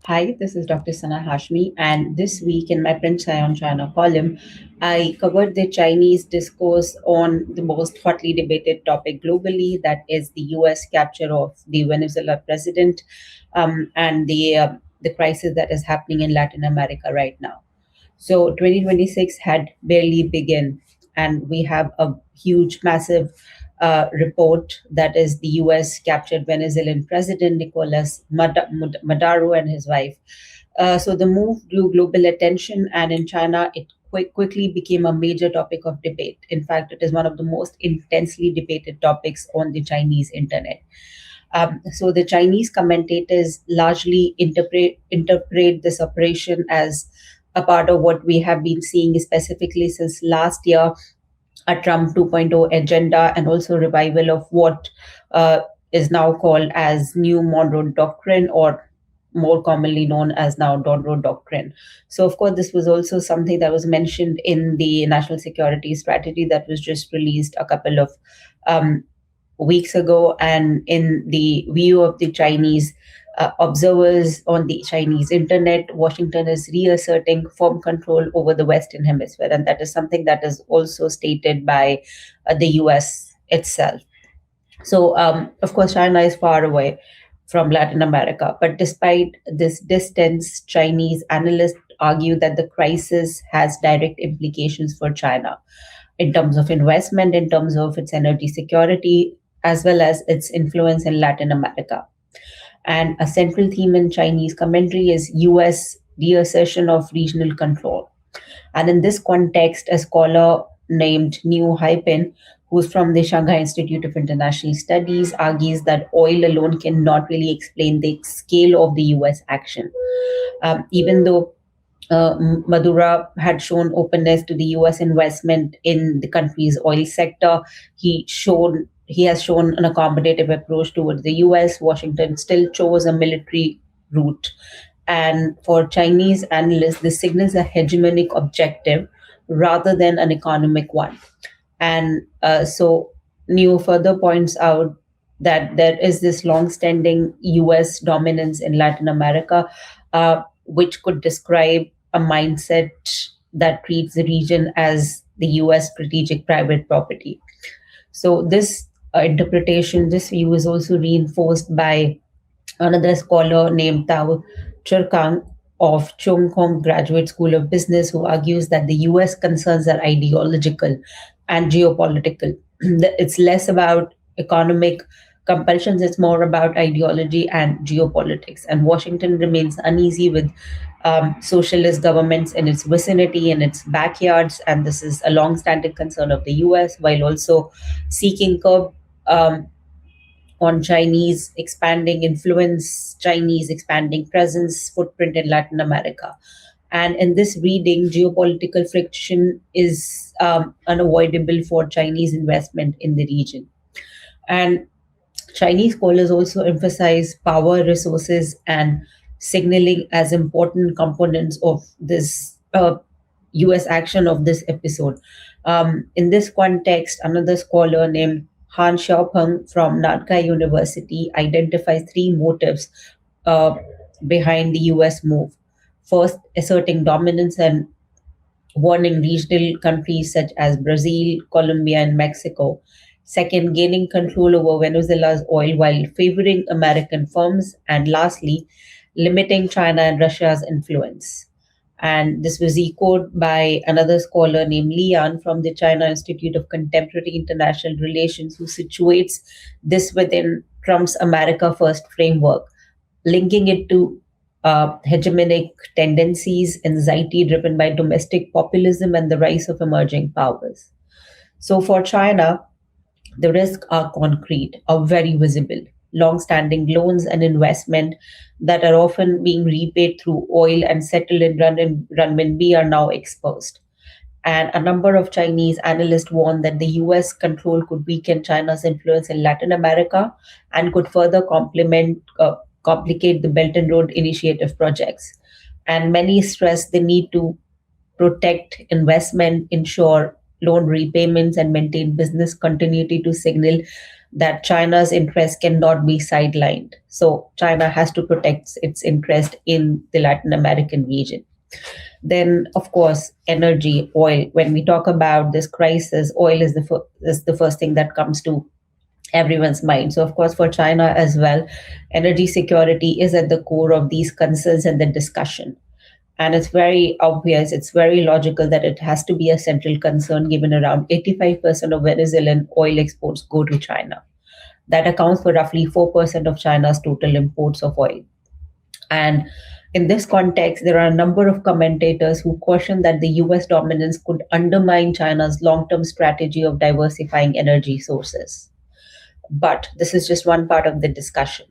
Hi, this is Dr. Sana Hashmi, and this week in my Print on China column, I covered the Chinese discourse on the most hotly debated topic globally, that is the U.S. capture of the Venezuela president, and the crisis that is happening in Latin America right now. So 2026 had barely begun, and we have a huge, massive report that is the U.S. captured Venezuelan President Nicolás Maduro and his wife. So the move drew global attention, and in China, it quickly became a major topic of debate. In fact, it is one of the most intensely debated topics on the Chinese internet. So the Chinese commentators largely interpret this operation as a part of what we have been seeing specifically since last year, a Trump 2.0 agenda, and also revival of what is now called as new Monroe Doctrine, or more commonly known as now Donroe Doctrine. So, of course, this was also something that was mentioned in the national security strategy that was just released a couple of um, weeks ago. And in the view of the Chinese observers on the Chinese internet, Washington is reasserting firm control over the Western Hemisphere. And that is something that is also stated by the US itself. So, of course, China is far away from Latin America. But despite this distance, Chinese analysts argue that the crisis has direct implications for China in terms of investment, in terms of its energy security, as well as its influence in Latin America. And a central theme in Chinese commentary is US reassertion of regional control. And in this context, a scholar named Niu Haipin, who's from the Shanghai Institute of International Studies, argues that oil alone cannot really explain the scale of the US action. Even though Maduro had shown openness to the U.S. investment in the country's oil sector, he has shown an accommodative approach towards the U.S. Washington still chose a military route, and for Chinese analysts, this signals a hegemonic objective rather than an economic one. And so, Neo further points out that there is this long-standing U.S. dominance in Latin America, which could describe a mindset that treats the region as the US strategic private property. So, this interpretation, this view is also reinforced by another scholar named Tao Churkang of Chung Kong Graduate School of Business, who argues that the US concerns are ideological and geopolitical. It's less about economic compulsions, it's more about ideology and geopolitics. And Washington remains uneasy with socialist governments in its vicinity, in its backyards, and this is a long-standing concern of the US, while also seeking curb on Chinese expanding influence, Chinese expanding presence, footprint in Latin America. And in this reading, geopolitical friction is unavoidable for Chinese investment in the region. And Chinese scholars also emphasize power, resources, and signaling as important components of this US action of this episode. In this context, another scholar named Han Xiaopeng from Nankai University identifies three motives uh, behind the US move. First, asserting dominance and warning regional countries such as Brazil, Colombia, and Mexico. Second, gaining control over Venezuela's oil while favoring American firms. And lastly, limiting China and Russia's influence. And this was echoed by another scholar named Li Yan from the China Institute of Contemporary International Relations, who situates this within Trump's America First framework, linking it to hegemonic tendencies, anxiety driven by domestic populism, and the rise of emerging powers. So for China, the risks are concrete, are very visible. Long-standing loans and investment that are often being repaid through oil and settled in renminbi are now exposed. And a number of Chinese analysts warn that the US control could weaken China's influence in Latin America and could further complicate the Belt and Road Initiative projects. And many stress the need to protect investment, ensure loan repayments, and maintain business continuity to signal that China's interest cannot be sidelined. So China has to protect its interest in the Latin American region. Then, of course, energy, oil. When we talk about this crisis, oil is the first thing that comes to everyone's mind. So, of course, for China as well, energy security is at the core of these concerns and the discussion. And it's very obvious, it's very logical that it has to be a central concern given around 85% of Venezuelan oil exports go to China. That accounts for roughly 4% of China's total imports of oil. And in this context, there are a number of commentators who caution that the US dominance could undermine China's long term strategy of diversifying energy sources. But this is just one part of the discussion.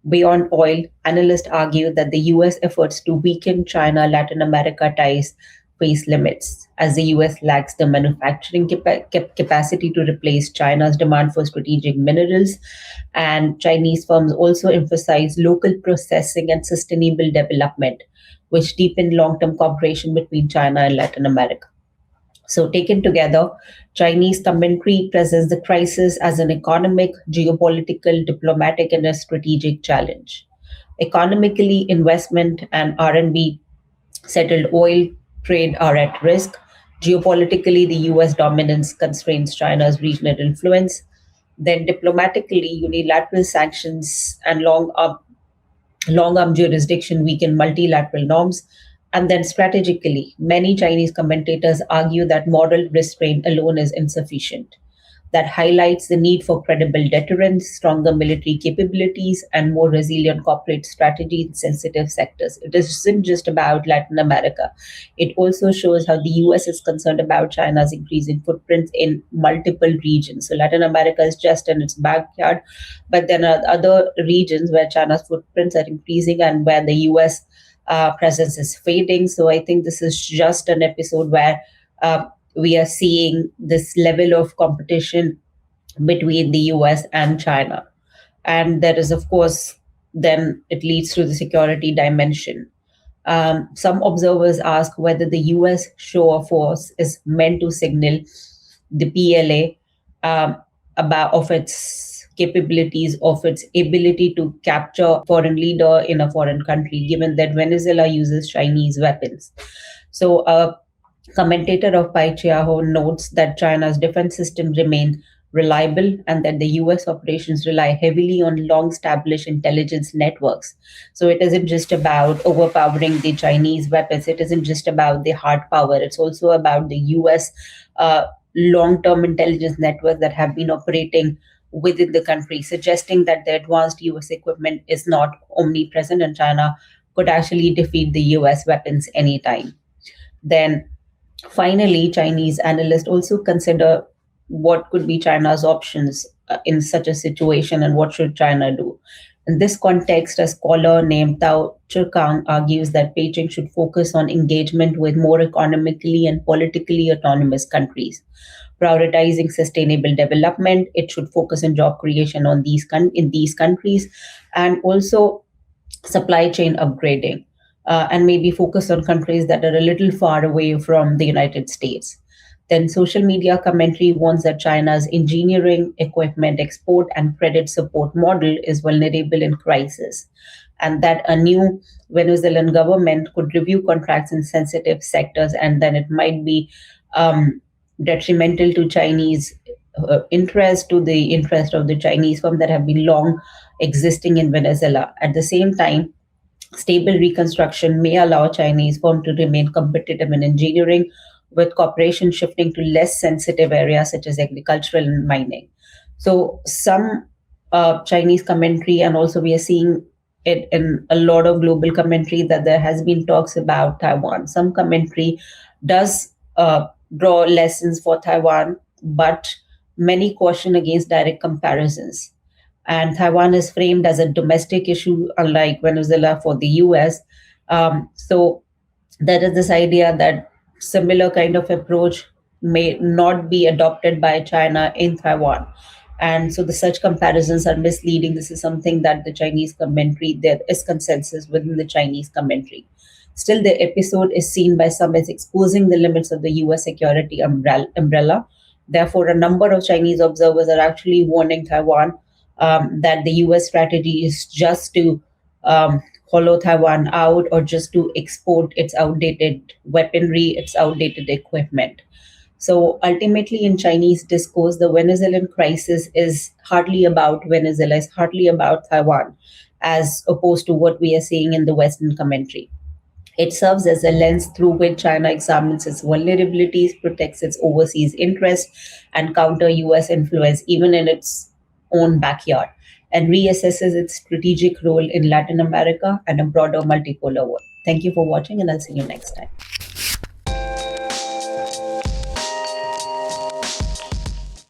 Beyond oil, analysts argue that the US efforts to weaken China Latin America ties face limits, as the US lacks the manufacturing capacity to replace China's demand for strategic minerals. And Chinese firms also emphasize local processing and sustainable development, which deepen long term cooperation between China and Latin America. So, taken together, Chinese commentary presents the crisis as an economic, geopolitical, diplomatic, and a strategic challenge. Economically, investment and R&B settled oil trade are at risk. Geopolitically, the US dominance constrains China's regional influence. Then, diplomatically, unilateral sanctions and long arm jurisdiction weaken multilateral norms. And then strategically, many Chinese commentators argue that moral restraint alone is insufficient. That highlights the need for credible deterrence, stronger military capabilities, and more resilient corporate strategy in sensitive sectors. It isn't just about Latin America. It also shows how the US is concerned about China's increasing footprint in multiple regions. So Latin America is just in its backyard, but then are other regions where China's footprints are increasing and where the US presence is fading. So I think this is just an episode where we are seeing this level of competition between the US and China. And there is, of course, then it leads to the security dimension. Some observers ask whether the US show of force is meant to signal the PLA about of its capabilities, of its ability to capture foreign leader in a foreign country, given that Venezuela uses Chinese weapons. So a commentator of Pai Chiaho notes that China's defense system remain reliable and that the US operations rely heavily on long-established intelligence networks. So it isn't just about overpowering the Chinese weapons. It isn't just about the hard power. It's also about the US long-term intelligence networks that have been operating within the country, suggesting that the advanced US equipment is not omnipresent and China could actually defeat the US weapons anytime. Then finally, Chinese analysts also consider what could be China's options in such a situation and what should China do. In this context, a scholar named Tao Chirkang argues that Beijing should focus on engagement with more economically and politically autonomous countries. Prioritizing sustainable development, it should focus on job creation in these countries, and also supply chain upgrading, and maybe focus on countries that are a little far away from the United States. Then social media commentary warns that China's engineering, equipment export, and credit support model is vulnerable in crisis, and that a new Venezuelan government could review contracts in sensitive sectors, and then it might be detrimental to Chinese interest, to the interest of the Chinese firms that have been long existing in Venezuela. At the same time, stable reconstruction may allow Chinese firms to remain competitive in engineering, with cooperation shifting to less sensitive areas such as agricultural and mining. So some Chinese commentary, and also we are seeing it in a lot of global commentary, that there has been talks about Taiwan. Some commentary does draw lessons for Taiwan, but many caution against direct comparisons. And Taiwan is framed as a domestic issue, unlike Venezuela for the US. So there is this idea that similar kind of approach may not be adopted by China in Taiwan. And so the such comparisons are misleading. This is something that the Chinese commentary, there is consensus within the Chinese commentary. Still, the episode is seen by some as exposing the limits of the US security umbrella, Therefore, a number of Chinese observers are actually warning Taiwan that the US strategy is just to hollow Taiwan out or just to export its outdated weaponry, its outdated equipment. So ultimately, in Chinese discourse, the Venezuelan crisis is hardly about Venezuela, it's hardly about Taiwan, as opposed to what we are seeing in the Western commentary. It serves as a lens through which China examines its vulnerabilities, protects its overseas interests, and counter US influence even in its own backyard, and reassesses its strategic role in Latin America and a broader multipolar world. Thank you for watching, and I'll see you next time.